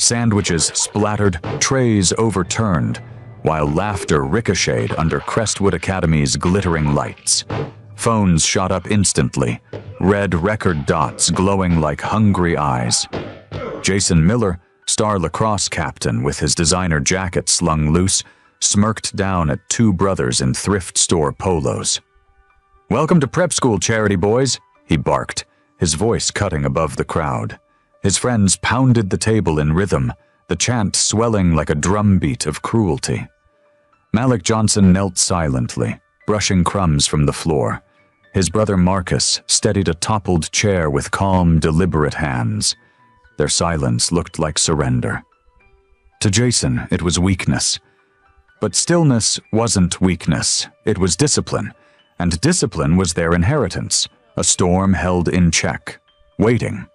Sandwiches splattered, trays overturned, while laughter ricocheted under Crestwood Academy's glittering lights. Phones shot up instantly, red record dots glowing like hungry eyes. Jason Miller, star lacrosse captain with his designer jacket slung loose, smirked down at two brothers in thrift store polos. "Welcome to prep school, charity boys," he barked, his voice cutting above the crowd. His friends pounded the table in rhythm, the chant swelling like a drumbeat of cruelty. Malik Johnson knelt silently, brushing crumbs from the floor. His brother Marcus steadied a toppled chair with calm, deliberate hands. Their silence looked like surrender. To Jason, it was weakness. But stillness wasn't weakness, it was discipline. And discipline was their inheritance, a storm held in check, waiting.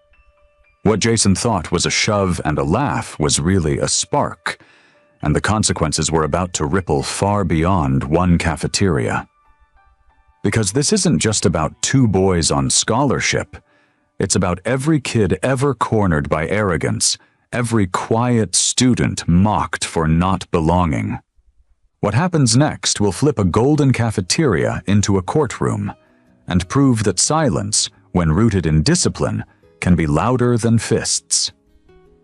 What Jason thought was a shove and a laugh was really a spark, and the consequences were about to ripple far beyond one cafeteria. Because this isn't just about two boys on scholarship. It's about every kid ever cornered by arrogance, every quiet student mocked for not belonging. What happens next will flip a golden cafeteria into a courtroom and prove that silence, when rooted in discipline, can be louder than fists.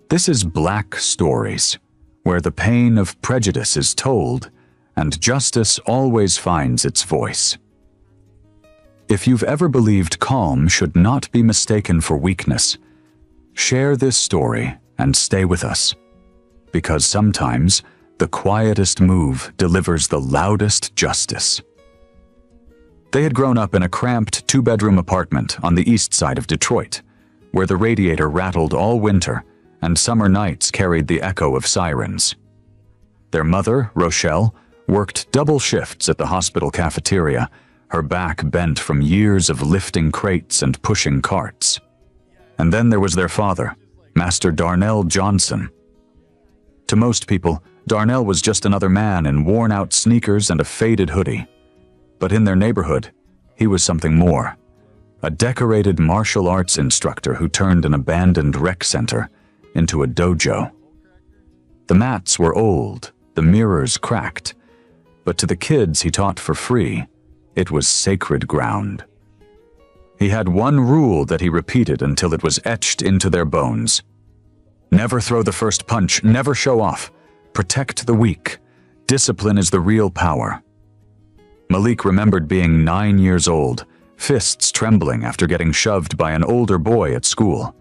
This is Black Stories, where the pain of prejudice is told and justice always finds its voice. If you've ever believed calm should not be mistaken for weakness, share this story and stay with us. Because sometimes, the quietest move delivers the loudest justice. They had grown up in a cramped two-bedroom apartment on the east side of Detroit, where the radiator rattled all winter and summer nights carried the echo of sirens. Their mother, Rochelle, worked double shifts at the hospital cafeteria, her back bent from years of lifting crates and pushing carts. And then there was their father, Master Darnell Johnson. To most people, Darnell was just another man in worn-out sneakers and a faded hoodie. But in their neighborhood, he was something more. A decorated martial arts instructor who turned an abandoned rec center into a dojo. The mats were old, the mirrors cracked, but to the kids he taught for free, it was sacred ground. He had one rule that he repeated until it was etched into their bones. Never throw the first punch, never show off. Protect the weak. Discipline is the real power. Malik remembered being 9 years old, fists trembling after getting shoved by an older boy at school.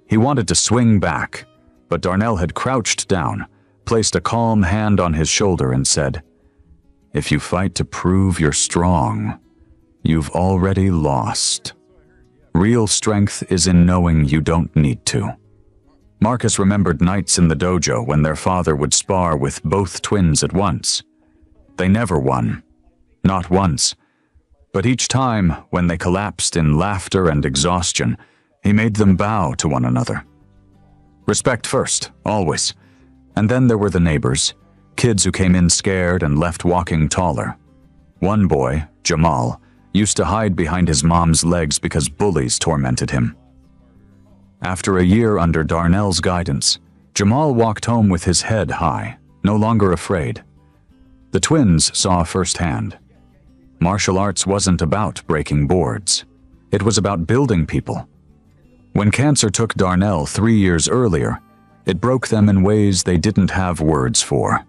He wanted to swing back, but Darnell had crouched down, placed a calm hand on his shoulder and said, "If you fight to prove you're strong, you've already lost. Real strength is in knowing you don't need to." Marcus remembered nights in the dojo when their father would spar with both twins at once. They never won. Not once. But each time, when they collapsed in laughter and exhaustion, he made them bow to one another. Respect first, always. And then there were the neighbors, kids who came in scared and left walking taller. One boy, Jamal, used to hide behind his mom's legs because bullies tormented him. After a year under Darnell's guidance, Jamal walked home with his head high, no longer afraid. The twins saw firsthand. Martial arts wasn't about breaking boards. It was about building people. When cancer took Darnell 3 years earlier, it broke them in ways they didn't have words for.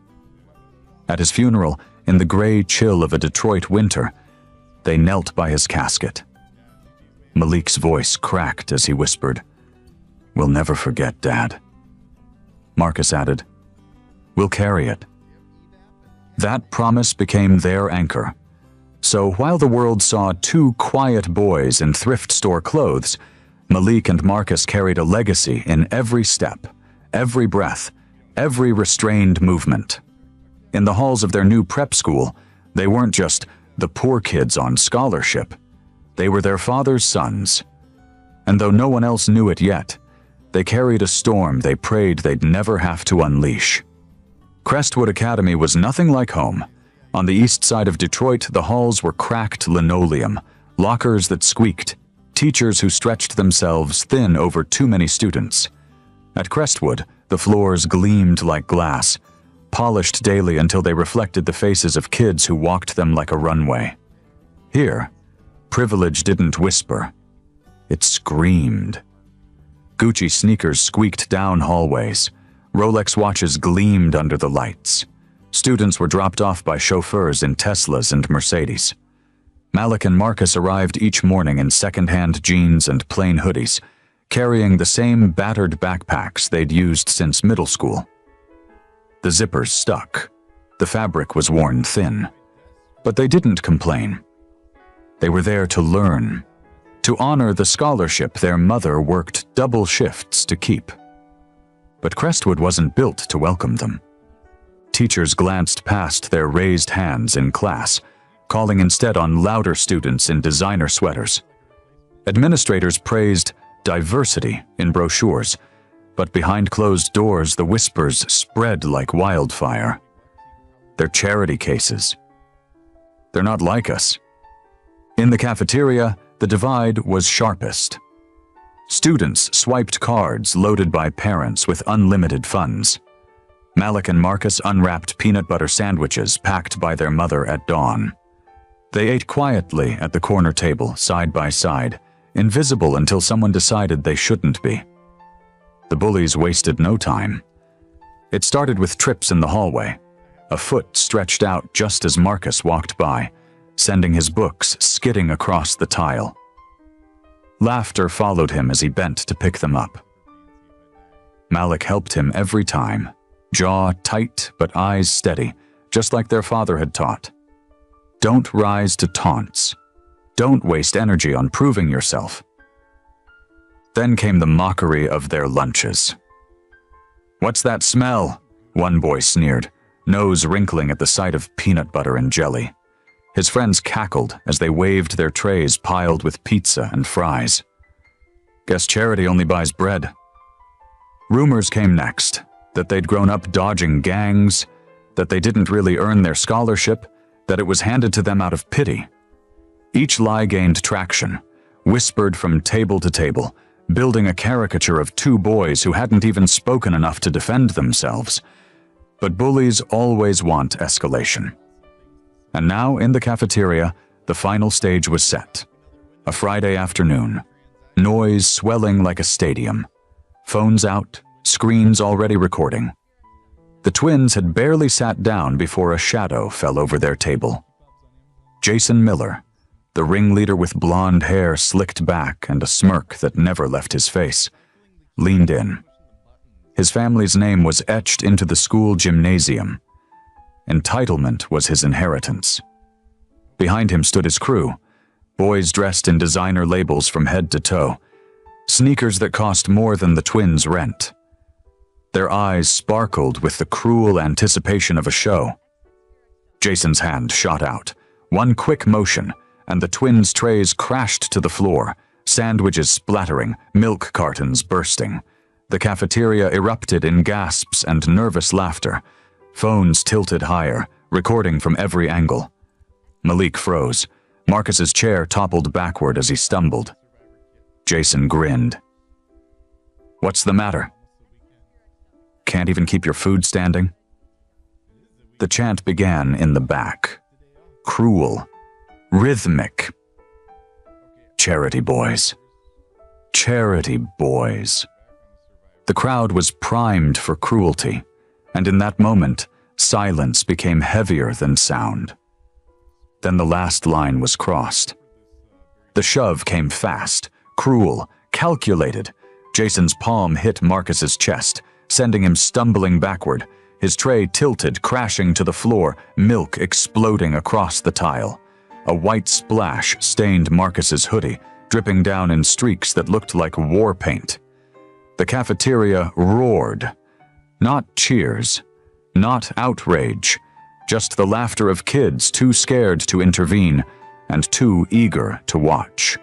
At his funeral, in the gray chill of a Detroit winter, they knelt by his casket. Malik's voice cracked as he whispered, "We'll never forget, Dad." Marcus added, "We'll carry it." That promise became their anchor. So while the world saw two quiet boys in thrift store clothes, Malik and Marcus carried a legacy in every step, every breath, every restrained movement. In the halls of their new prep school, they weren't just the poor kids on scholarship. They were their father's sons. And though no one else knew it yet, they carried a storm they prayed they'd never have to unleash. Crestwood Academy was nothing like home. On the east side of Detroit, the halls were cracked linoleum, lockers that squeaked, teachers who stretched themselves thin over too many students. At Crestwood, The floors gleamed like glass, polished daily until they reflected the faces of kids who walked them like a runway. Here, privilege didn't whisper. It screamed. Gucci sneakers squeaked down hallways. Rolex watches gleamed under the lights. Students were dropped off by chauffeurs in Teslas and Mercedes. Malik and Marcus arrived each morning in second-hand jeans and plain hoodies, carrying the same battered backpacks they'd used since middle school. The zippers stuck. The fabric was worn thin. But they didn't complain. They were there to learn, to honor the scholarship their mother worked double shifts to keep. But Crestwood wasn't built to welcome them. Teachers glanced past their raised hands in class, calling instead on louder students in designer sweaters. Administrators praised diversity in brochures, but behind closed doors the whispers spread like wildfire. They're charity cases. They're not like us. In the cafeteria, the divide was sharpest. Students swiped cards loaded by parents with unlimited funds. Malik and Marcus unwrapped peanut butter sandwiches packed by their mother at dawn. They ate quietly at the corner table, side by side, invisible until someone decided they shouldn't be. The bullies wasted no time. It started with trips in the hallway. A foot stretched out just as Marcus walked by, sending his books skidding across the tile. Laughter followed him as he bent to pick them up. Malik helped him every time, jaw tight but eyes steady, just like their father had taught. Don't rise to taunts. Don't waste energy on proving yourself. Then came the mockery of their lunches. "What's that smell?" one boy sneered, nose wrinkling at the sight of peanut butter and jelly. His friends cackled as they waved their trays piled with pizza and fries. Guess charity only buys bread. Rumors came next, that they'd grown up dodging gangs, that they didn't really earn their scholarship, that it was handed to them out of pity. Each lie gained traction, whispered from table to table, building a caricature of two boys who hadn't even spoken enough to defend themselves. But bullies always want escalation. And now, in the cafeteria, the final stage was set. A Friday afternoon, noise swelling like a stadium. Phones out, screens already recording. The twins had barely sat down before a shadow fell over their table. Jason Miller, the ringleader with blonde hair slicked back and a smirk that never left his face, leaned in. His family's name was etched into the school gymnasium. Entitlement was his inheritance. Behind him stood his crew, boys dressed in designer labels from head to toe, sneakers that cost more than the twins' rent. Their eyes sparkled with the cruel anticipation of a show. Jason's hand shot out, one quick motion, and the twins' trays crashed to the floor, sandwiches splattering, milk cartons bursting. The cafeteria erupted in gasps and nervous laughter. Phones tilted higher, recording from every angle. Malik froze. Marcus's chair toppled backward as he stumbled. Jason grinned. "What's the matter? Can't even keep your food standing?" The chant began in the back. Cruel. Rhythmic. Charity boys. Charity boys. The crowd was primed for cruelty, and in that moment, silence became heavier than sound. Then the last line was crossed. The shove came fast, cruel, calculated. Jason's palm hit Marcus's chest, sending him stumbling backward. His tray tilted, crashing to the floor, milk exploding across the tile. A white splash stained Marcus's hoodie, dripping down in streaks that looked like war paint. The cafeteria roared. Not cheers, not outrage, just the laughter of kids too scared to intervene and too eager to watch.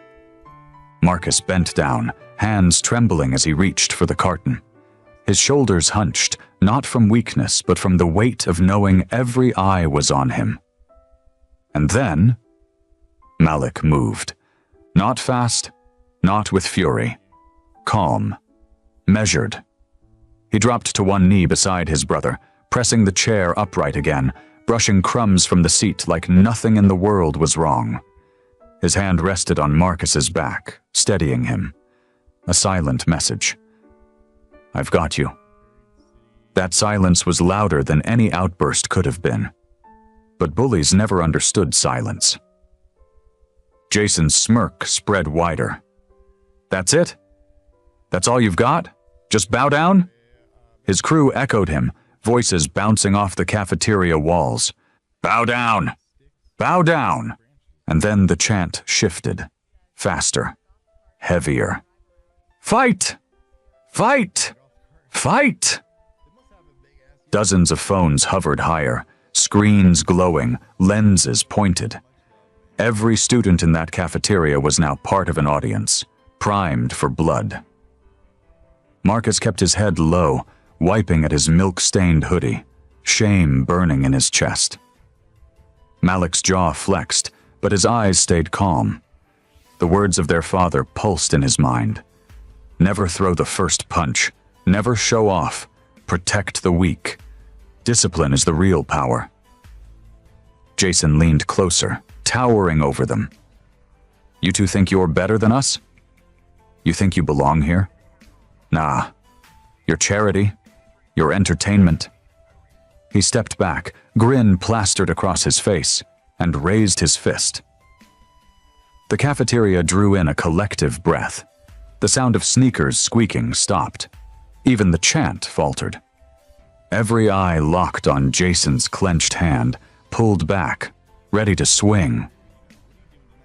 Marcus bent down, hands trembling as he reached for the carton. His shoulders hunched, not from weakness, but from the weight of knowing every eye was on him. And then, Malik moved. Not fast, not with fury. Calm, measured. He dropped to one knee beside his brother, pressing the chair upright again, brushing crumbs from the seat like nothing in the world was wrong. His hand rested on Marcus's back, steadying him. A silent message. "I've got you." That silence was louder than any outburst could have been. But bullies never understood silence. Jason's smirk spread wider. "That's it? That's all you've got? Just bow down?" His crew echoed him, voices bouncing off the cafeteria walls. "Bow down! Bow down!" And then the chant shifted. Faster. Heavier. "Fight! Fight! Fight!" Dozens of phones hovered higher, screens glowing, lenses pointed. Every student in that cafeteria was now part of an audience, primed for blood. Marcus kept his head low, wiping at his milk-stained hoodie, shame burning in his chest. Malik's jaw flexed, but his eyes stayed calm. The words of their father pulsed in his mind. Never throw the first punch, never show off, protect the weak. Discipline is the real power. Jason leaned closer, towering over them. "You two think you're better than us? You think you belong here? Nah. You're charity. You're entertainment." He stepped back, grin plastered across his face, and raised his fist. The cafeteria drew in a collective breath. The sound of sneakers squeaking stopped. Even the chant faltered. Every eye locked on Jason's clenched hand, pulled back, ready to swing.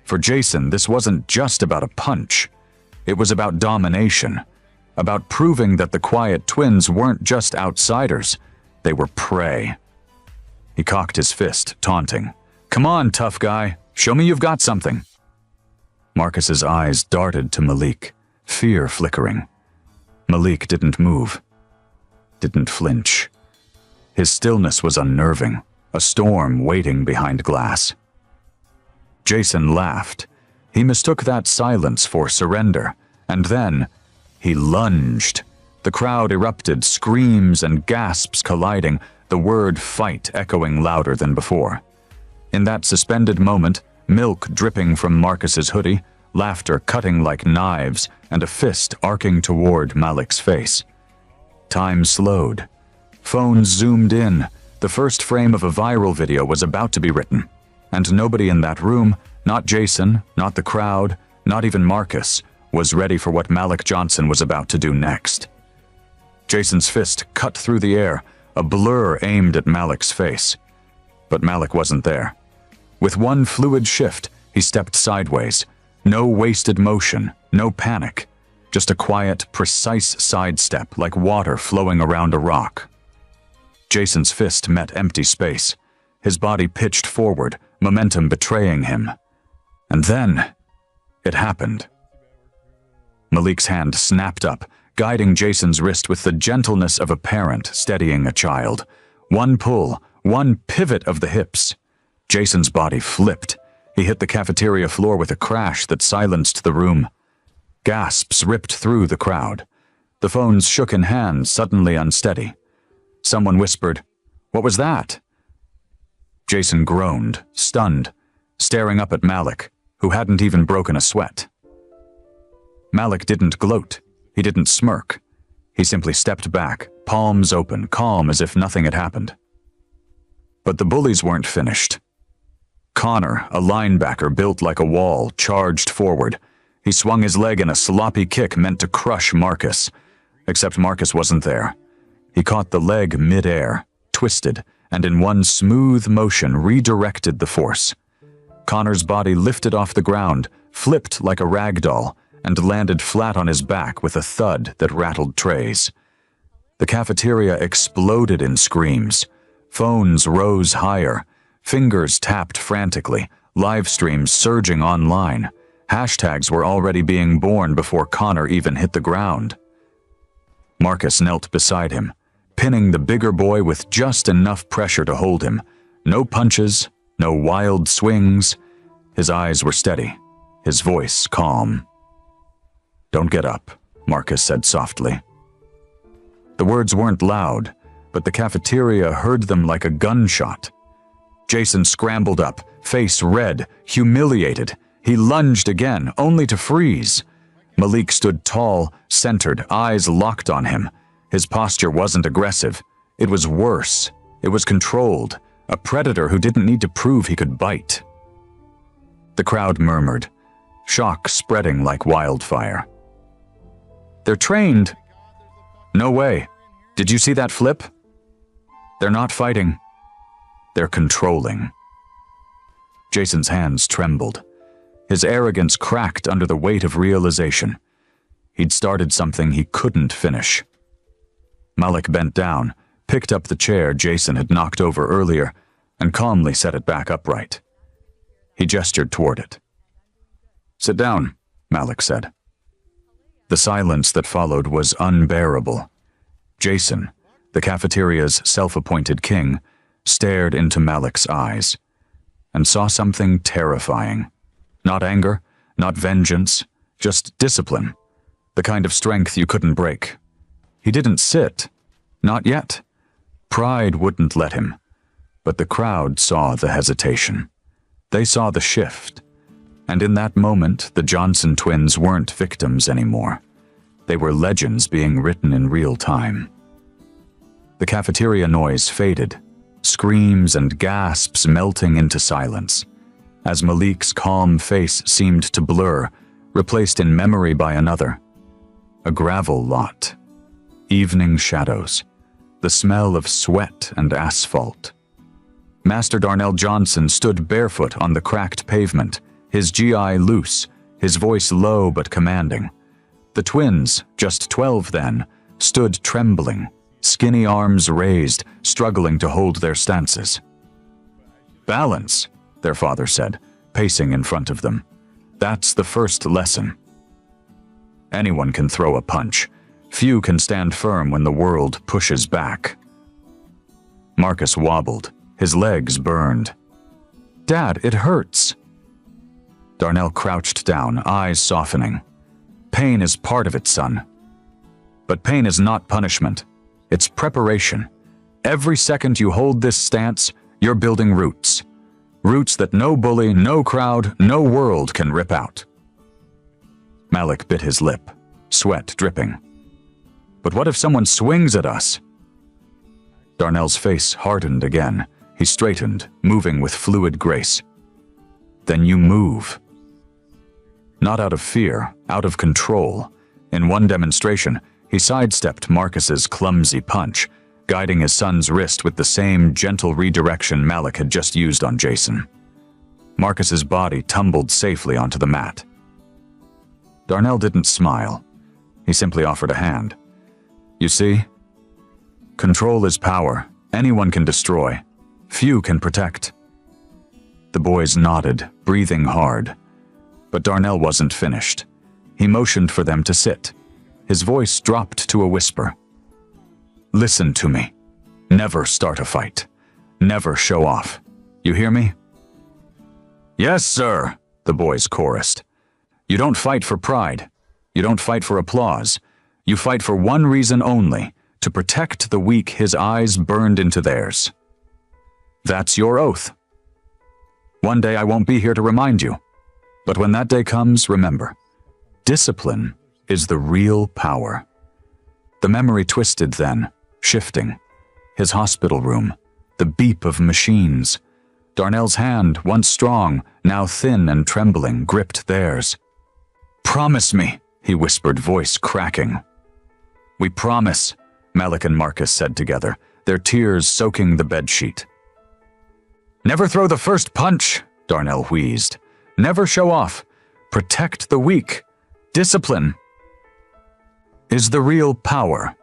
For Jason, this wasn't just about a punch. It was about domination, about proving that the quiet twins weren't just outsiders, they were prey. He cocked his fist, taunting. "Come on, tough guy, show me you've got something." Marcus's eyes darted to Malik, fear flickering. Malik didn't move, didn't flinch. His stillness was unnerving, a storm waiting behind glass. Jason laughed. He mistook that silence for surrender, and then he lunged. The crowd erupted, screams and gasps colliding, the word fight echoing louder than before. In that suspended moment, milk dripping from Marcus's hoodie, laughter cutting like knives, and a fist arcing toward Malik's face. Time slowed. Phones zoomed in. The first frame of a viral video was about to be written. And nobody in that room, not Jason, not the crowd, not even Marcus, was ready for what Malik Johnson was about to do next. Jason's fist cut through the air, a blur aimed at Malik's face. But Malik wasn't there. With one fluid shift, he stepped sideways. No wasted motion, no panic. Just a quiet, precise sidestep like water flowing around a rock. Jason's fist met empty space. His body pitched forward, momentum betraying him. And then, it happened. Malik's hand snapped up, guiding Jason's wrist with the gentleness of a parent steadying a child. One pull, one pivot of the hips. Jason's body flipped. He hit the cafeteria floor with a crash that silenced the room. Gasps ripped through the crowd. The phones shook in hands, suddenly unsteady. Someone whispered, "What was that?" Jason groaned, stunned, staring up at Malik, who hadn't even broken a sweat. Malik didn't gloat. He didn't smirk. He simply stepped back, palms open, calm as if nothing had happened. But the bullies weren't finished. Connor, a linebacker built like a wall, charged forward. He swung his leg in a sloppy kick meant to crush Marcus. Except Marcus wasn't there. He caught the leg mid-air, twisted, and in one smooth motion redirected the force. Connor's body lifted off the ground, flipped like a rag doll, and landed flat on his back with a thud that rattled trays. The cafeteria exploded in screams. Phones rose higher. Fingers tapped frantically, live streams surging online. Hashtags were already being born before Connor even hit the ground. Marcus knelt beside him, pinning the bigger boy with just enough pressure to hold him. No punches, no wild swings. His eyes were steady, his voice calm. "Don't get up," Marcus said softly. The words weren't loud, but the cafeteria heard them like a gunshot. Jason scrambled up, face red, humiliated. He lunged again, only to freeze. Malik stood tall, centered, eyes locked on him. His posture wasn't aggressive. It was worse. It was controlled. A predator who didn't need to prove he could bite. The crowd murmured, shock spreading like wildfire. "They're trained." "No way. Did you see that flip?" "They're not fighting. They're controlling." Jason's hands trembled. His arrogance cracked under the weight of realization. He'd started something he couldn't finish. Malik bent down, picked up the chair Jason had knocked over earlier, and calmly set it back upright. He gestured toward it. "Sit down," Malik said. The silence that followed was unbearable. Jason, the cafeteria's self-appointed king, stared into Malik's eyes and saw something terrifying. Not anger, not vengeance, just discipline, the kind of strength you couldn't break. He didn't sit. Not yet. Pride wouldn't let him. But the crowd saw the hesitation. They saw the shift. And in that moment, the Johnson twins weren't victims anymore. They were legends being written in real time. The cafeteria noise faded, screams and gasps melting into silence, as Malik's calm face seemed to blur, replaced in memory by another. A gravel lot. Evening shadows. The smell of sweat and asphalt. Master Darnell Johnson stood barefoot on the cracked pavement, his GI loose, his voice low but commanding. The twins, just 12 then, stood trembling, skinny arms raised, struggling to hold their stances. "Balance," their father said, pacing in front of them. "That's the first lesson. Anyone can throw a punch. Few can stand firm when the world pushes back." Marcus wobbled, his legs burned. "Dad, it hurts." Darnell crouched down, eyes softening. "Pain is part of it, son. But pain is not punishment. It's preparation. Every second you hold this stance, you're building roots. Roots that no bully, no crowd, no world can rip out." Malik bit his lip, sweat dripping. "But what if someone swings at us?" Darnell's face hardened again. He straightened, moving with fluid grace. "Then you move." Not out of fear, out of control. In one demonstration, he sidestepped Marcus's clumsy punch, guiding his son's wrist with the same gentle redirection Malik had just used on Jason. Marcus's body tumbled safely onto the mat. Darnell didn't smile. He simply offered a hand. "You see? Control is power. Anyone can destroy. Few can protect." The boys nodded, breathing hard. But Darnell wasn't finished. He motioned for them to sit. His voice dropped to a whisper. "Listen to me. Never start a fight. Never show off. You hear me?" "Yes, sir," the boys chorused. "You don't fight for pride. You don't fight for applause. You fight for one reason only, to protect the weak." His eyes burned into theirs. "That's your oath. One day I won't be here to remind you. But when that day comes, remember, discipline is the real power." The memory twisted then, shifting. His hospital room, the beep of machines. Darnell's hand, once strong, now thin and trembling, gripped theirs. "Promise me," he whispered, voice cracking. "We promise," Malik and Marcus said together, their tears soaking the bedsheet. "Never throw the first punch," Darnell wheezed. "Never show off. Protect the weak. Discipline is the real power,"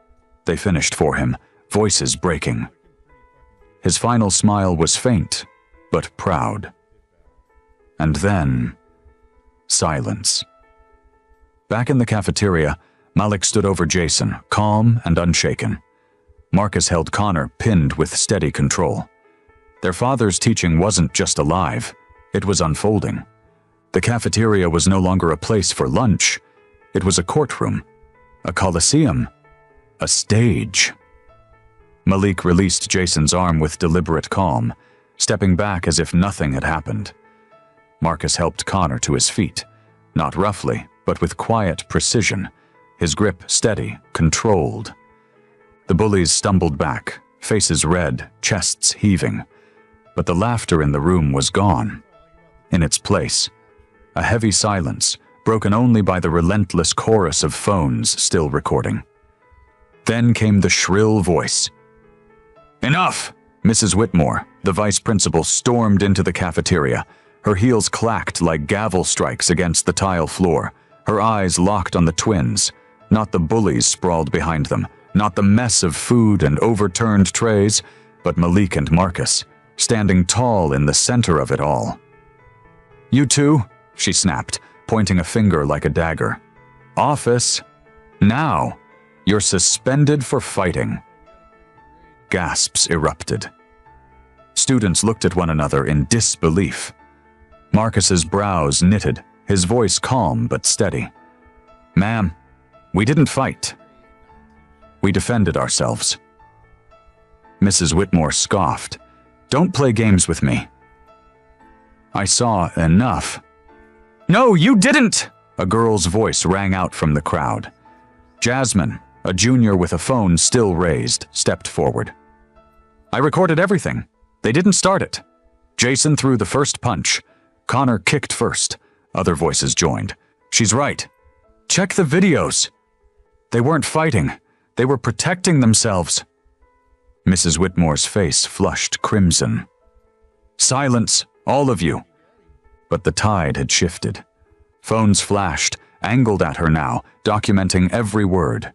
they finished for him, voices breaking. His final smile was faint, but proud. And then, silence. Back in the cafeteria, Malik stood over Jason, calm and unshaken. Marcus held Connor, pinned with steady control. Their father's teaching wasn't just alive, it was unfolding. The cafeteria was no longer a place for lunch. It was a courtroom, a coliseum. A stage. Malik released Jason's arm with deliberate calm, stepping back as if nothing had happened. Marcus helped Connor to his feet, not roughly, but with quiet precision, his grip steady, controlled. The bullies stumbled back, faces red, chests heaving, but the laughter in the room was gone. In its place, a heavy silence, broken only by the relentless chorus of phones still recording. Then came the shrill voice. "Enough!" Mrs. Whitmore, the vice principal, stormed into the cafeteria. Her heels clacked like gavel strikes against the tile floor, her eyes locked on the twins, not the bullies sprawled behind them, not the mess of food and overturned trays, but Malik and Marcus, standing tall in the center of it all. "You two," she snapped, pointing a finger like a dagger. "Office. Now. You're suspended for fighting." Gasps erupted. Students looked at one another in disbelief. Marcus's brows knitted, his voice calm but steady. "Ma'am, we didn't fight. We defended ourselves." Mrs. Whitmore scoffed. "Don't play games with me." "I saw enough." "No, you didn't!" A girl's voice rang out from the crowd. Jasmine, a junior with a phone still raised, stepped forward. "I recorded everything. They didn't start it. Jason threw the first punch. Connor kicked first." Other voices joined. "She's right. Check the videos. They weren't fighting. They were protecting themselves." Mrs. Whitmore's face flushed crimson. "Silence, all of you." But the tide had shifted. Phones flashed, angled at her now, documenting every word.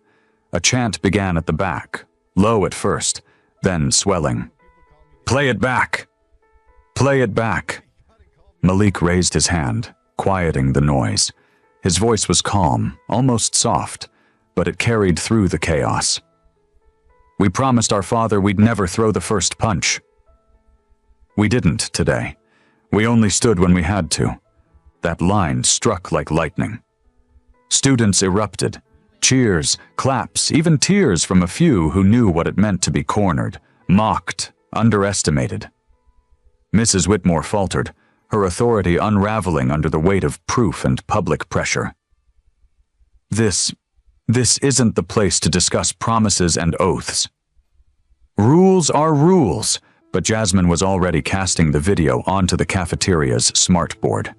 A chant began at the back, low at first, then swelling. "Play it back! Play it back!" Malik raised his hand, quieting the noise. His voice was calm, almost soft, but it carried through the chaos. "We promised our father we'd never throw the first punch. We didn't today. We only stood when we had to." That line struck like lightning. Students erupted. Cheers, claps, even tears from a few who knew what it meant to be cornered, mocked, underestimated. Mrs. Whitmore faltered, her authority unraveling under the weight of proof and public pressure. This isn't the place to discuss promises and oaths. Rules are rules, but Jasmine was already casting the video onto the cafeteria's smartboard.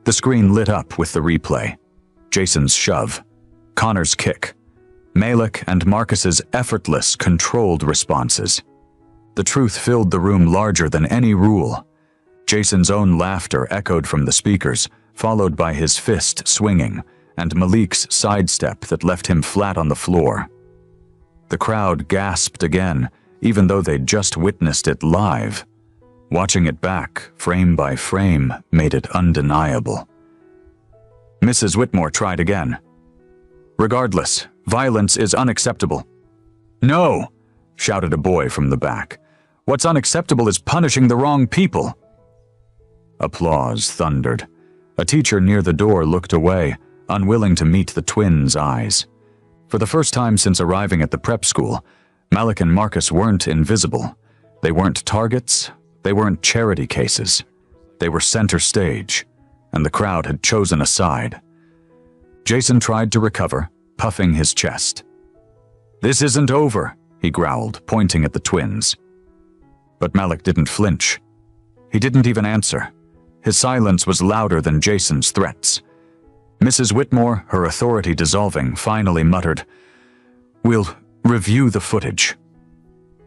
The screen lit up with the replay. Jason's shove, Connor's kick, Malik and Marcus's effortless, controlled responses. The truth filled the room larger than any rule. Jason's own laughter echoed from the speakers, followed by his fist swinging, and Malik's sidestep that left him flat on the floor. The crowd gasped again, even though they'd just witnessed it live. Watching it back, frame by frame, made it undeniable. Mrs. Whitmore tried again. "Regardless, violence is unacceptable." "No!" shouted a boy from the back. "What's unacceptable is punishing the wrong people." Applause thundered. A teacher near the door looked away, unwilling to meet the twins' eyes. For the first time since arriving at the prep school, Malik and Marcus weren't invisible. They weren't targets. They weren't charity cases. They were center stage, and the crowd had chosen a side. Jason tried to recover, puffing his chest. "This isn't over," he growled, pointing at the twins. But Malik didn't flinch. He didn't even answer. His silence was louder than Jason's threats. Mrs. Whitmore, her authority dissolving, finally muttered, "We'll review the footage."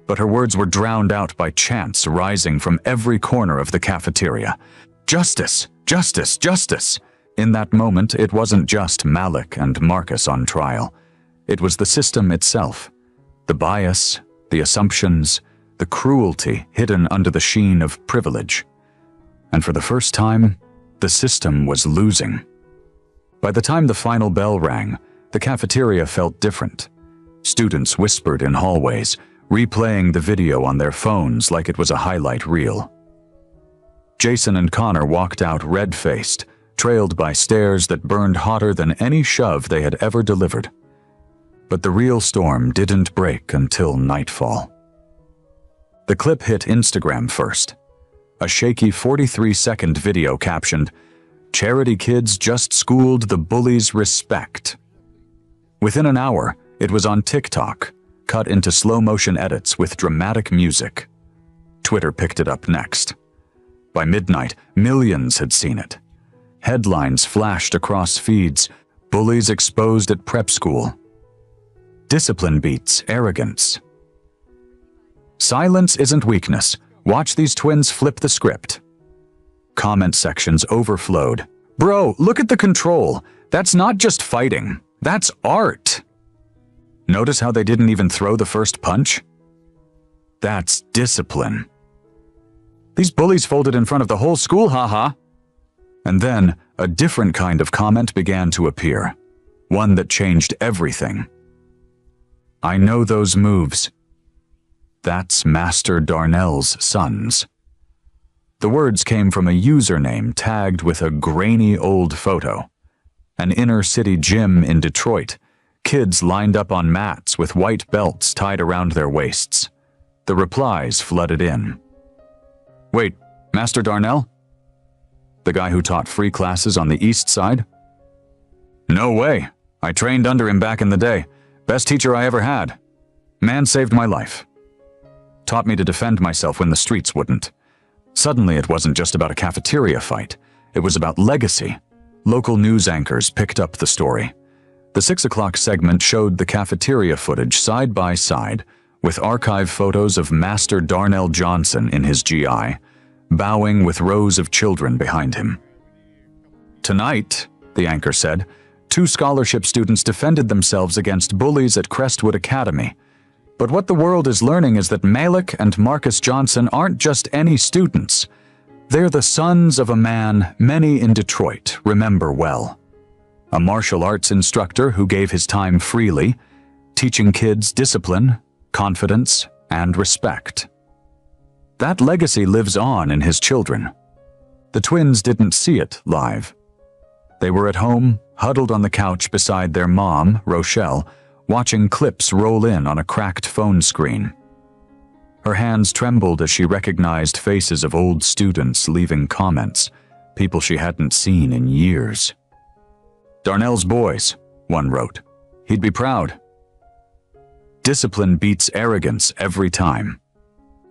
But her words were drowned out by chants rising from every corner of the cafeteria. "Justice! Justice! Justice!" In that moment, it wasn't just Malik and Marcus on trial. It was the system itself. The bias, the assumptions, the cruelty hidden under the sheen of privilege. And for the first time, the system was losing. By the time the final bell rang, the cafeteria felt different. Students whispered in hallways, replaying the video on their phones like it was a highlight reel. Jason and Connor walked out red-faced, trailed by stares that burned hotter than any shove they had ever delivered. But the real storm didn't break until nightfall. The clip hit Instagram first. A shaky 43-second video captioned, "Charity kids just schooled the bullies respect." Within an hour, it was on TikTok, cut into slow-motion edits with dramatic music. Twitter picked it up next. By midnight, millions had seen it. Headlines flashed across feeds, "Bullies exposed at prep school." "Discipline beats arrogance." "Silence isn't weakness. Watch these twins flip the script." Comment sections overflowed. "Bro, look at the control. That's not just fighting. That's art." "Notice how they didn't even throw the first punch? That's discipline." "These bullies folded in front of the whole school, haha." And then, a different kind of comment began to appear. One that changed everything. "I know those moves. That's Master Darnell's sons." The words came from a username tagged with a grainy old photo. An inner-city gym in Detroit. Kids lined up on mats with white belts tied around their waists. The replies flooded in. "Wait, Master Darnell? The guy who taught free classes on the east side?" "No way. I trained under him back in the day. Best teacher I ever had. Man saved my life. Taught me to defend myself when the streets wouldn't." Suddenly, it wasn't just about a cafeteria fight. It was about legacy. Local news anchors picked up the story. The 6 o'clock segment showed the cafeteria footage side by side, with archive photos of Master Darnell Johnson in his GI, bowing with rows of children behind him. "Tonight," the anchor said, "2 scholarship students defended themselves against bullies at Crestwood Academy. But what the world is learning is that Malik and Marcus Johnson aren't just any students. They're the sons of a man many in Detroit remember well. A martial arts instructor who gave his time freely, teaching kids discipline, confidence, and respect. That legacy lives on in his children." The twins didn't see it live. They were at home, huddled on the couch beside their mom, Rochelle, watching clips roll in on a cracked phone screen. Her hands trembled as she recognized faces of old students leaving comments, people she hadn't seen in years. "Darnell's boys," one wrote. "He'd be proud." Discipline beats arrogance every time.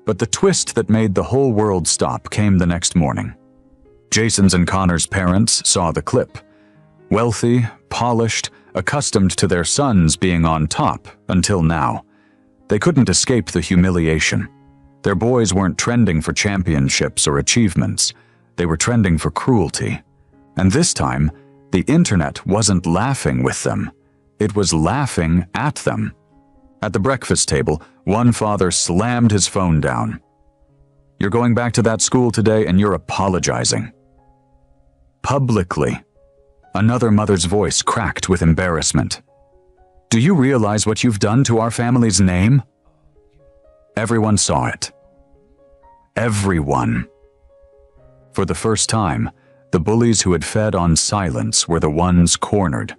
But the twist that made the whole world stop came the next morning. Jason's and Connor's parents saw the clip. Wealthy, polished, accustomed to their sons being on top until now. They couldn't escape the humiliation. Their boys weren't trending for championships or achievements. They were trending for cruelty. And this time, the internet wasn't laughing with them. It was laughing at them. At the breakfast table, one father slammed his phone down. "You're going back to that school today and you're apologizing." Publicly. Another mother's voice cracked with embarrassment. "Do you realize what you've done to our family's name?" Everyone saw it. Everyone. For the first time, the bullies who had fed on silence were the ones cornered,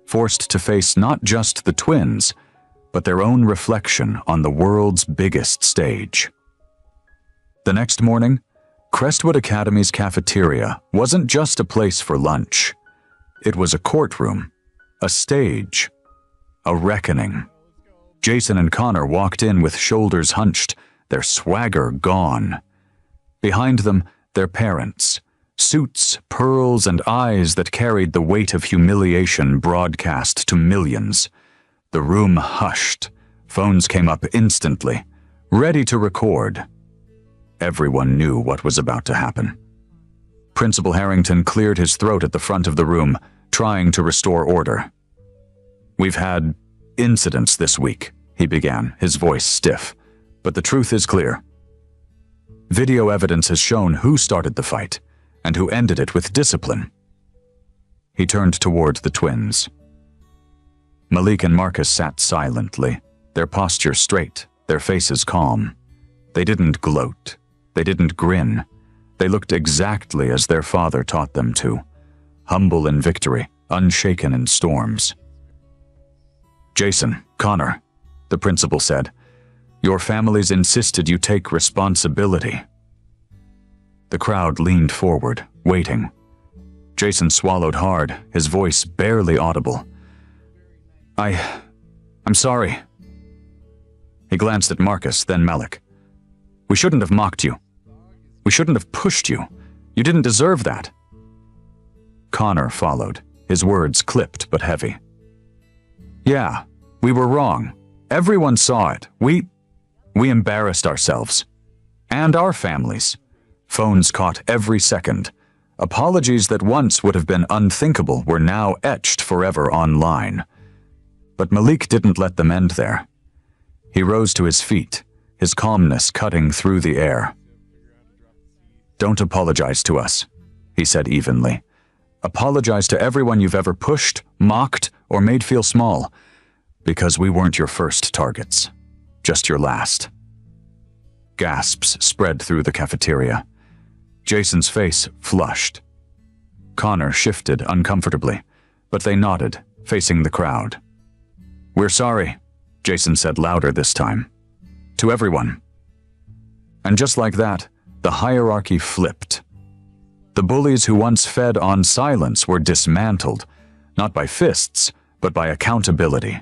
forced to face not just the twins, but their own reflection on the world's biggest stage. The next morning, Crestwood Academy's cafeteria wasn't just a place for lunch. It was a courtroom, a stage, a reckoning. Jason and Connor walked in with shoulders hunched, their swagger gone. Behind them, their parents, suits, pearls, and eyes that carried the weight of humiliation broadcast to millions. The room hushed. Phones came up instantly, ready to record. Everyone knew what was about to happen. Principal Harrington cleared his throat at the front of the room, trying to restore order. "We've had incidents this week," he began, his voice stiff. "But the truth is clear. Video evidence has shown who started the fight and who ended it with discipline." He turned toward the twins. Malik and Marcus sat silently, their posture straight, their faces calm. They didn't gloat. They didn't grin. They looked exactly as their father taught them to, humble in victory, unshaken in storms. Jason, Connor, the principal said. Your families insisted you take responsibility. The crowd leaned forward, waiting. Jason swallowed hard, his voice barely audible. I'm sorry. He glanced at Marcus, then Malik. We shouldn't have mocked you. We shouldn't have pushed you. You didn't deserve that. Connor followed, his words clipped but heavy. Yeah, we were wrong. Everyone saw it. We embarrassed ourselves. And our families. Phones caught every second. Apologies that once would have been unthinkable were now etched forever online. But Malik didn't let them end there. He rose to his feet, his calmness cutting through the air. Don't apologize to us, he said evenly. Apologize to everyone you've ever pushed, mocked, or made feel small, because we weren't your first targets, just your last. Gasps spread through the cafeteria. Jason's face flushed. Connor shifted uncomfortably, but they nodded, facing the crowd. We're sorry, Jason said louder this time. To everyone. And just like that, the hierarchy flipped. The bullies who once fed on silence were dismantled, not by fists, but by accountability.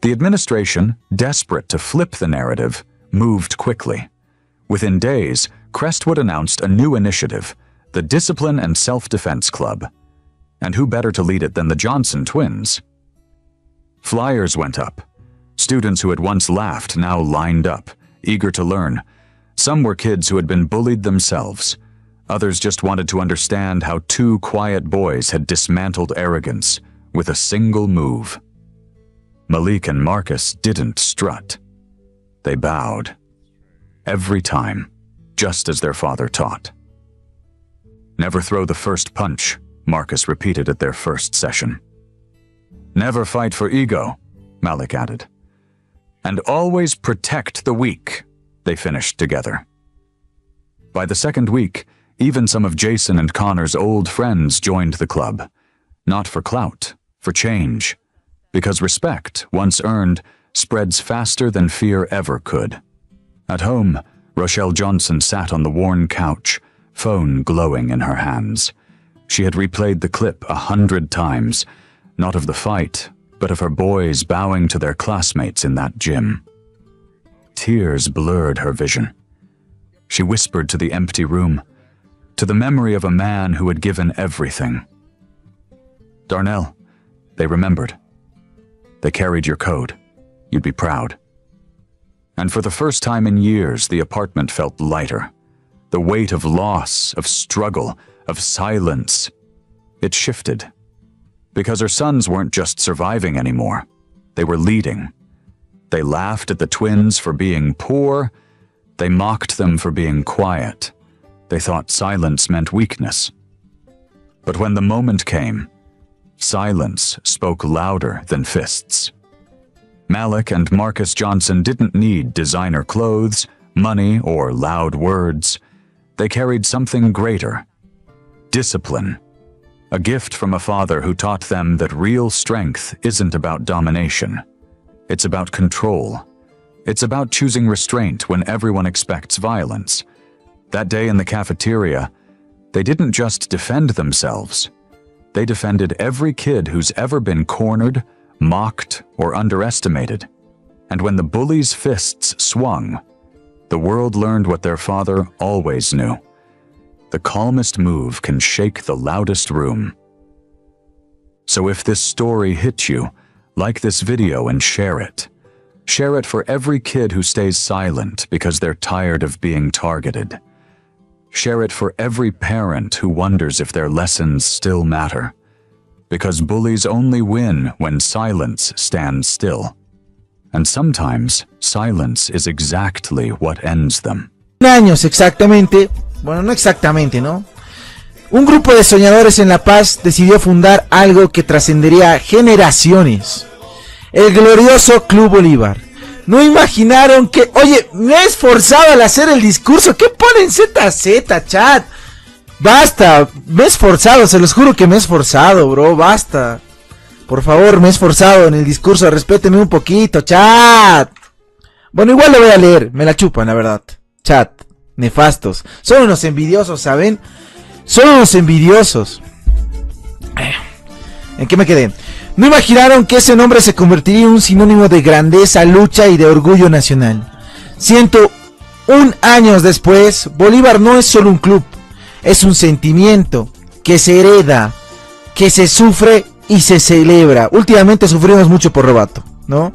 The administration, desperate to flip the narrative, moved quickly. Within days, Crestwood announced a new initiative, the Discipline and Self-Defense Club. And who better to lead it than the Johnson twins? Flyers went up. Students who had once laughed now lined up, eager to learn. Some were kids who had been bullied themselves. Others just wanted to understand how two quiet boys had dismantled arrogance with a single move. Malik and Marcus didn't strut. They bowed. Every time, just as their father taught. Never throw the first punch, Marcus repeated at their first session. Never fight for ego, Malik added. And always protect the weak, they finished together. By the second week, even some of Jason and Connor's old friends joined the club. Not for clout, for change. Because respect, once earned, spreads faster than fear ever could. At home, Rochelle Johnson sat on the worn couch, phone glowing in her hands. She had replayed the clip 100 times, not of the fight, but of her boys bowing to their classmates in that gym. Tears blurred her vision. She whispered to the empty room, to the memory of a man who had given everything. Darnell, they remembered. They carried your code. You'd be proud. And for the first time in years, the apartment felt lighter. The weight of loss, of struggle, of silence. It shifted. Because her sons weren't just surviving anymore. They were leading. They laughed at the twins for being poor. They mocked them for being quiet. They thought silence meant weakness. But when the moment came, silence spoke louder than fists. Malik and Marcus Johnson didn't need designer clothes, money, or loud words. They carried something greater. Discipline. A gift from a father who taught them that real strength isn't about domination. It's about control. It's about choosing restraint when everyone expects violence. That day in the cafeteria, they didn't just defend themselves. They defended every kid who's ever been cornered, mocked, or underestimated. And when the bullies' fists swung, the world learned what their father always knew. The calmest move can shake the loudest room. So if this story hit you, like this video and share it. Share it for every kid who stays silent because they're tired of being targeted. Share it for every parent who wonders if their lessons still matter. Because bullies only win when silence stands still. And sometimes, silence is exactly what ends them. Años exactamente, bueno, no exactamente, ¿no? Un grupo de soñadores en La Paz decidió fundar algo que trascendería generaciones. El glorioso Club Bolívar. No imaginaron que... Oye, me he esforzado al hacer el discurso. ¿Qué ponen ZZ, chat? Basta, me he esforzado, se los juro que me he esforzado, bro, basta. Por favor, me he esforzado en el discurso, respétenme un poquito, chat. Bueno, igual lo voy a leer, me la chupan, la verdad. Chat, nefastos. Son unos envidiosos, ¿saben? Son unos envidiosos. ¿En qué me quedé? No imaginaron que ese nombre se convertiría en un sinónimo de grandeza, lucha y de orgullo nacional. 101 años después, Bolívar no es solo un club, es un sentimiento que se hereda, que se sufre y se celebra. Últimamente sufrimos mucho por Robato, ¿no?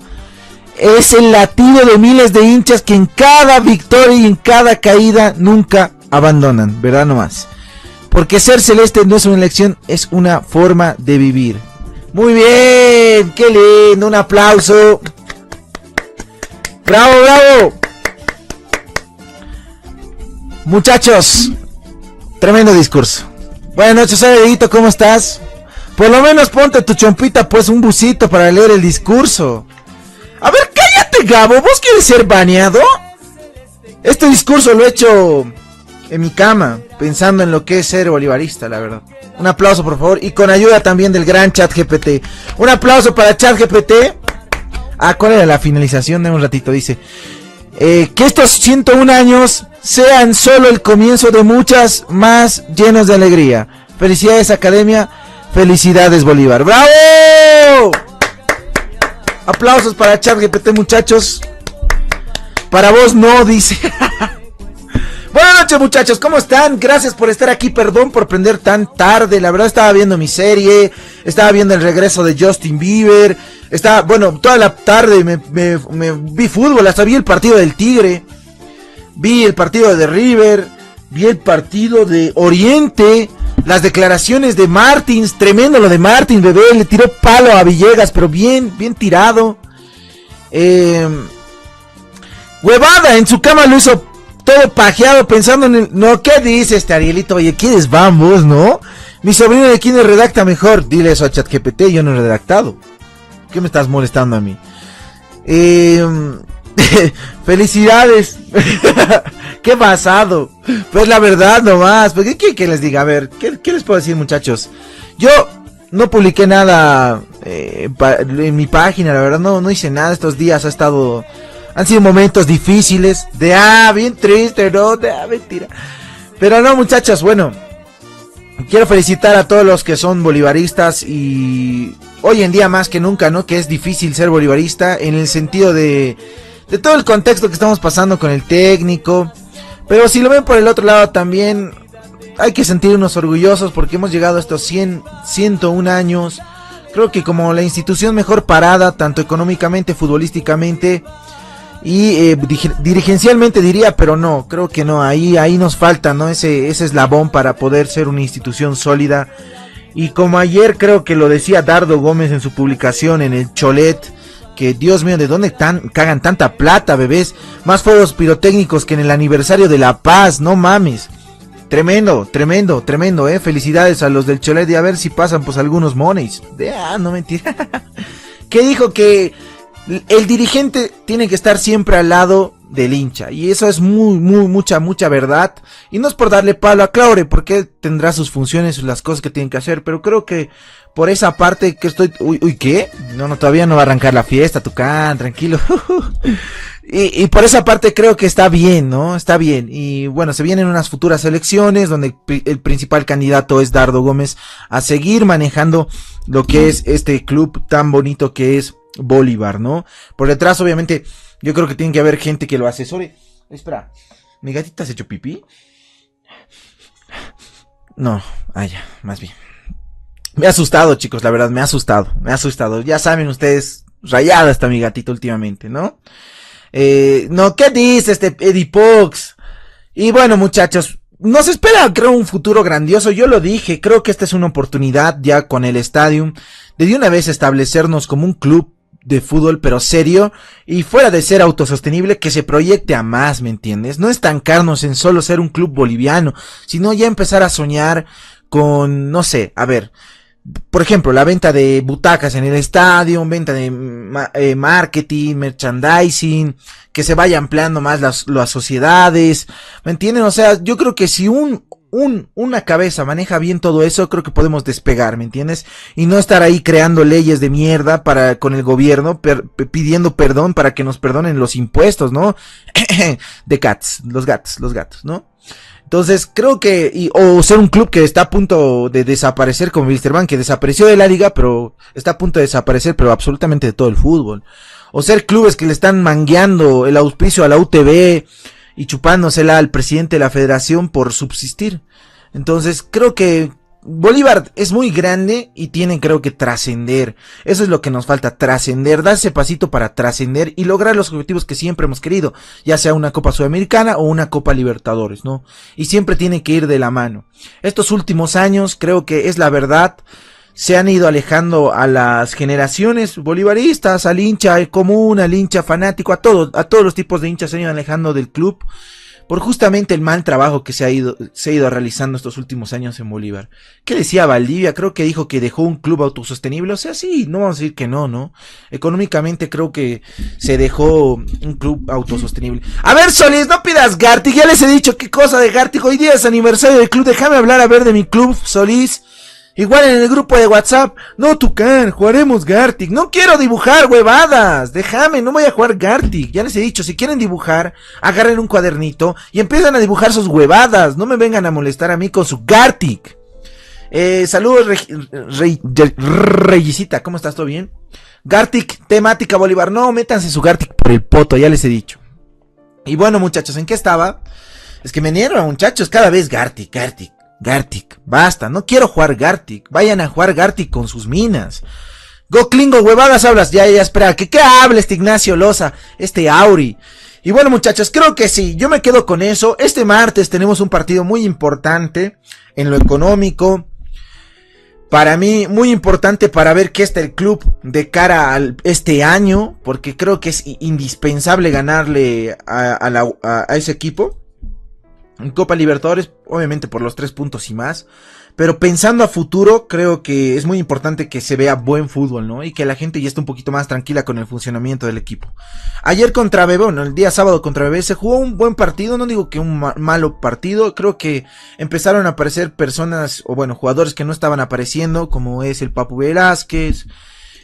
Es el latido de miles de hinchas que en cada victoria y en cada caída nunca abandonan, ¿verdad? Nomás. Porque ser celeste no es una elección, es una forma de vivir. Muy bien, qué lindo, un aplauso. Bravo, bravo. Muchachos, tremendo discurso. Buenas noches, Edito, ¿cómo estás? Por lo menos ponte tu chompita, pues, un busito para leer el discurso. A ver, cállate, Gabo, ¿vos quieres ser baneado? Este discurso lo he hecho en mi cama, pensando en lo que es ser bolivarista, la verdad. Un aplauso, por favor, y con ayuda también del gran ChatGPT. Un aplauso para ChatGPT. Ah, ¿cuál era la finalización? De un ratito, dice. Que estos 101 años sean solo el comienzo de muchas más llenos de alegría. Felicidades, Academia. Felicidades, Bolívar. ¡Bravo! Aplausos para ChatGPT, muchachos. Para vos no, dice. Buenas noches, muchachos, ¿cómo están? Gracias por estar aquí, perdón por prender tan tarde. La verdad estaba viendo mi serie, estaba viendo el regreso de Justin Bieber. Toda la tarde me vi fútbol, hasta vi el partido del Tigre, vi el partido de River, vi el partido de Oriente, las declaraciones de Martins, tremendo lo de Martins, bebé, le tiró palo a Villegas, pero bien tirado. Huevada, en su cama lo hizo todo pajeado pensando en el... No, ¿qué dice este Arielito? Oye, ¿quiénes vamos, no? Mi sobrino de quién redacta mejor. Dile eso a ChatGPT, yo no he redactado. ¿Qué me estás molestando a mí? Felicidades. Qué pasado. Pues la verdad nomás. ¿Qué quieren que les diga? A ver, ¿qué les puedo decir, muchachos? Yo no publiqué nada en mi página, la verdad no hice nada estos días. Han sido momentos difíciles. Bien triste, ¿no? Mentira. Pero no, muchachos, bueno. Quiero felicitar a todos los que son bolivaristas. Y hoy en día más que nunca, ¿no? Que es difícil ser bolivarista. En el sentido de todo el contexto que estamos pasando con el técnico. Pero si lo ven por el otro lado también, hay que sentirnos orgullosos porque hemos llegado a estos 101 años. Creo que como la institución mejor parada, tanto económicamente, futbolísticamente y dirigencialmente diría, pero no, creo que no, ahí nos falta, ¿no? Ese eslabón para poder ser una institución sólida. Y como ayer creo que lo decía Dardo Gómez en su publicación en el Cholet, que Dios mío, ¿de dónde cagan tanta plata, bebés? Más fuegos pirotécnicos que en el aniversario de La Paz, no mames. Tremendo, felicidades a los del Cholet, y a ver si pasan pues algunos moneys. No mentira. Que dijo que el dirigente tiene que estar siempre al lado del hincha, y eso es mucha verdad, y no es por darle palo a Claure, porque él tendrá sus funciones, las cosas que tienen que hacer, pero creo que por esa parte que estoy... Uy, ¿qué? No, todavía no va a arrancar la fiesta, Tucán, tranquilo. Y por esa parte creo que está bien, ¿no? Está bien. Y bueno, se vienen unas futuras elecciones donde el principal candidato es Dardo Gómez a seguir manejando lo que es este club tan bonito que es Bolívar, ¿no? Por detrás, obviamente, yo creo que tiene que haber gente que lo asesore. Espera, ¿mi gatita se echó pipí? No, ya, más bien. Me ha asustado, chicos, la verdad, me ha asustado. Ya saben ustedes, rayada está mi gatito últimamente, ¿no? No, ¿qué dice este Edipox? Y bueno, muchachos, nos espera, creo, un futuro grandioso. Yo lo dije, creo que esta es una oportunidad ya con el Stadium de una vez establecernos como un club de fútbol, pero serio, y fuera de ser autosostenible, que se proyecte a más, ¿me entiendes? No estancarnos en solo ser un club boliviano, sino ya empezar a soñar con, no sé, a ver, por ejemplo, la venta de butacas en el estadio, venta de marketing, merchandising, que se vaya ampliando más las sociedades, ¿me entienden? O sea, yo creo que si un una cabeza maneja bien todo eso, creo que podemos despegar, ¿me entiendes? Y no estar ahí creando leyes de mierda con el gobierno, pidiendo perdón para que nos perdonen los impuestos, ¿no? De los gatos, ¿no? Entonces, creo que, o ser un club que está a punto de desaparecer, como Wilstermann, que desapareció de la liga, pero está a punto de desaparecer, pero absolutamente de todo el fútbol. O ser clubes que le están mangueando el auspicio a la UTB y chupándosela al presidente de la federación por subsistir. Entonces, creo que Bolívar es muy grande y tiene, creo que, trascender. Eso es lo que nos falta, trascender, dar ese pasito para trascender y lograr los objetivos que siempre hemos querido, ya sea una Copa Sudamericana o una Copa Libertadores, ¿no? Y siempre tiene que ir de la mano. Estos últimos años, creo que es la verdad, se han ido alejando a las generaciones bolivaristas, al hincha común, al hincha fanático, a todos los tipos de hinchas se han ido alejando del club por justamente el mal trabajo que se ha ido realizando estos últimos años en Bolívar. ¿Qué decía Valdivia? Creo que dijo que dejó un club autosostenible. O sea, sí, no vamos a decir que no, ¿no? Económicamente creo que se dejó un club autosostenible. A ver, Solís, no pidas Gartic. Ya les he dicho qué cosa de Gartic. Hoy día es aniversario del club. Déjame hablar a ver de mi club, Solís. Igual en el grupo de WhatsApp, no Tucán, jugaremos Gartic, no quiero dibujar huevadas, déjame, no voy a jugar Gartic, ya les he dicho, si quieren dibujar, agarren un cuadernito y empiezan a dibujar sus huevadas, no me vengan a molestar a mí con su Gartic. Saludos Reyisita, ¿cómo estás? ¿Todo bien? Gartic, temática Bolívar, no, métanse su Gartic por el poto, ya les he dicho. Y bueno muchachos, ¿en qué estaba? Es que me enerva muchachos, cada vez Gartic, basta, no quiero jugar Gartic, vayan a jugar Gartic con sus minas. Goclingo, huevadas hablas, ya, espera, ¿qué hables este Ignacio Loza, este Auri? Y bueno muchachos, creo que sí, yo me quedo con eso. Este martes tenemos un partido muy importante en lo económico, para mí muy importante para ver qué está el club de cara a este año, porque creo que es indispensable ganarle a ese equipo. En Copa Libertadores, obviamente por los 3 puntos y más, pero pensando a futuro, creo que es muy importante que se vea buen fútbol, ¿no? Y que la gente ya esté un poquito más tranquila con el funcionamiento del equipo. Ayer contra Bebé, bueno, el día sábado contra Bebé, se jugó un buen partido, no digo que un malo partido, creo que empezaron a aparecer personas, o bueno, jugadores que no estaban apareciendo, como es el Papu Velázquez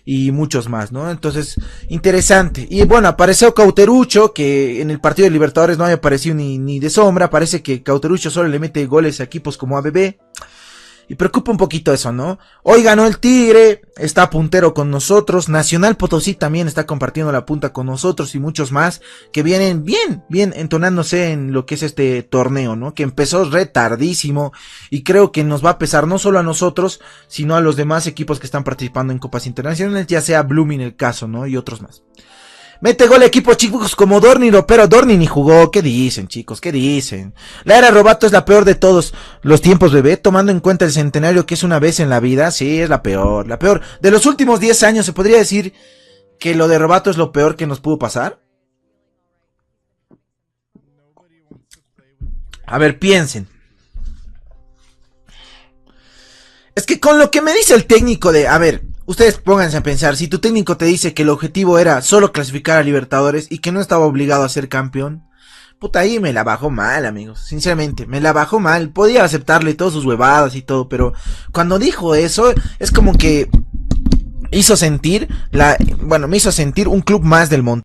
y muchos más, ¿no? Entonces, interesante. Y bueno, apareció Cauterucho, que en el partido de Libertadores no había aparecido ni de sombra. Parece que Cauterucho solo le mete goles a equipos como ABB. Y preocupa un poquito eso, ¿no? Hoy ganó el Tigre, está puntero con nosotros. Nacional Potosí también está compartiendo la punta con nosotros y muchos más que vienen bien entonándose en lo que es este torneo, ¿no? Que empezó retardísimo y creo que nos va a pesar no solo a nosotros, sino a los demás equipos que están participando en copas internacionales, ya sea Blooming el caso, ¿no? Y otros más. Mete gol equipos chicos como Dorni, pero Dorni ni jugó. ¿Qué dicen, chicos? ¿Qué dicen? La era Robato es la peor de todos los tiempos, bebé. Tomando en cuenta el centenario que es una vez en la vida. Sí, es la peor. La peor. De los últimos 10 años, ¿se podría decir que lo de Robato es lo peor que nos pudo pasar? A ver, piensen. Es que con lo que me dice el técnico de... A ver... Ustedes pónganse a pensar, si tu técnico te dice que el objetivo era solo clasificar a Libertadores y que no estaba obligado a ser campeón, puta, ahí me la bajó mal, amigos, sinceramente, me la bajó mal. Podía aceptarle todas sus huevadas y todo, pero cuando dijo eso, es como que me hizo sentir un club más del montón.